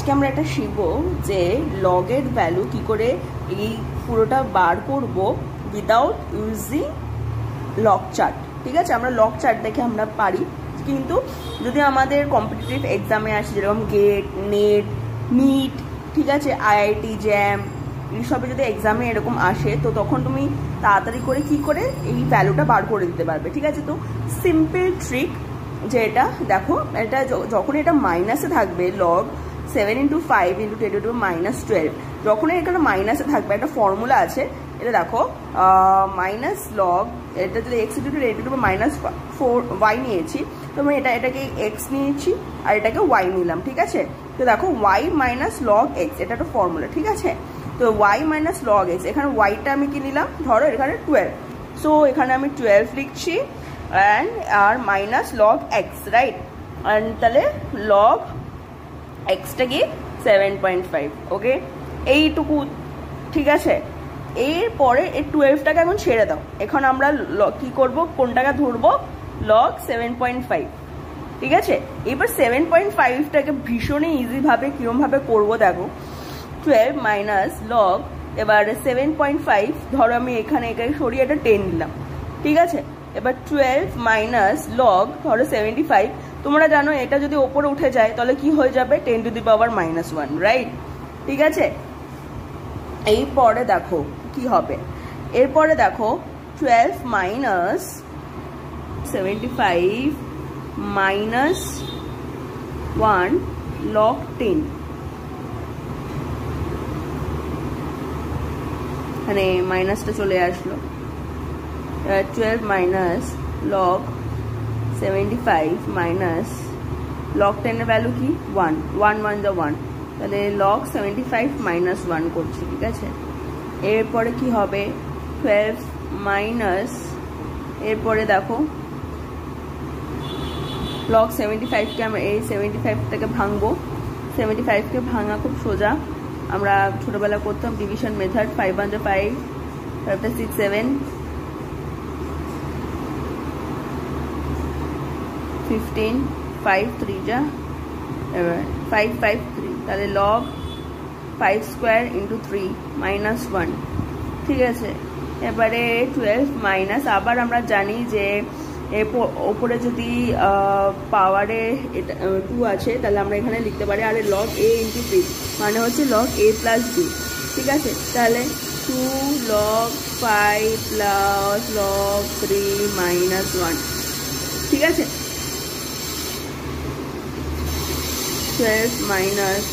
আজকে আমরা এটা শিখবো যে লগের ভ্যালু কি করে এই পুরোটা বার করব উইদাউট ইউজিং লগ চার্ট। ঠিক আছে, আমরা লগ চার্ট দেখে আমরা পারি, কিন্তু যদি আমাদের কম্পিটিটিভ এক্সামে আসে যেরকম গেট, নেট, নিট, ঠিক আছে, আইআইটি, জ্যাম, এইসবে যদি এক্সামে এরকম আসে তো তখন তুমি তাড়াতাড়ি করে কি করে এই ভ্যালুটা বার করে দিতে পারবে। ঠিক আছে, তো সিম্পল ট্রিক যে এটা দেখো, এটা যখন এটা মাইনাসে থাকবে লগ 7 × 5 × 10 to -12, যখন এখানে মাইনাসে থাকবে একটা ফর্মুলা আছে, এটা দেখো মাইনাস লগ, এটা যদি x × 4y নিয়েছি তো আমি এটাকে x নিয়েছি আর এটাকে y নিলাম। ঠিক আছে, তো দেখো y - log x, এটা একটা ফর্মুলা। ঠিক আছে, তো y - log x, এখানে yটা আমি কি নিলাম, ধরো এখানে 12, সো এখানে আমি 12 লিখছি অ্যান্ড আর minus log x, right, and তাহলে লগ এক্সটা কি 7.5। ওকে, এইটুকু। ঠিক আছে, এরপরে এই 12টাকে এখন ছেড়ে দাও, এখন আমরা কি করব, কোনটাকে ধরবো, লগ 7.5। ঠিক আছে, এবার 7.5টাকে ভীষণই ইজিভাবে কীরমভাবে করবো দেখো, 12 মাইনাস লগ, এবার 7.5 ধরো আমি এখানে সরিয়ে এটা 10 দিলাম। ঠিক আছে, এবার 12 মাইনাস লগ ধরো 75, তোমরা জানো এটা যদি ওপরে উঠে যায় তাহলে কি হয়ে যাবে, 10 to the power -1, রাইট। ঠিক আছে, এরপরে দেখো কি হবে, এরপরে দেখো 12 মাইনাস 75 মাইনাস 1 লগ 10, এখানে মাইনাসটা চলে আসলো, 12 মাইনাস লগ 75 মাইনাস লগ 10 এর ভ্যালু কি 1, 1 1 যা 1, তাহলে লগ 75 মাইনাস 1 করছি। ঠিক আছে, এরপরে কি হবে, 12 মাইনাস, এরপরে দেখো লগ 75কে আমরা এই 75টাকে ভাঙবো, 75কে ভাঙা খুব সোজা, আমরা ছোটবেলা করতাম ডিভিশন মেথড, 5 1 যা 5, 5 6 7, 15, 5 3 যা 5 5 3, তাহলে লগ 5 স্কোয়ার ইন্টু 3 মাইনাস 1। ঠিক আছে, এবারে 12 মাইনাস, আবার আমরা জানি যে ওপরে যদি পাওয়ারে 2 আছে তাহলে আমরা এখানে লিখতে পারি আরে লগ a ইন্টু b, মানে হচ্ছে লগ a প্লাস b। ঠিক আছে, তাহলে 2 লগ 5 প্লাস লগ 3 মাইনাস 1। ঠিক আছে, 12 মাইনাস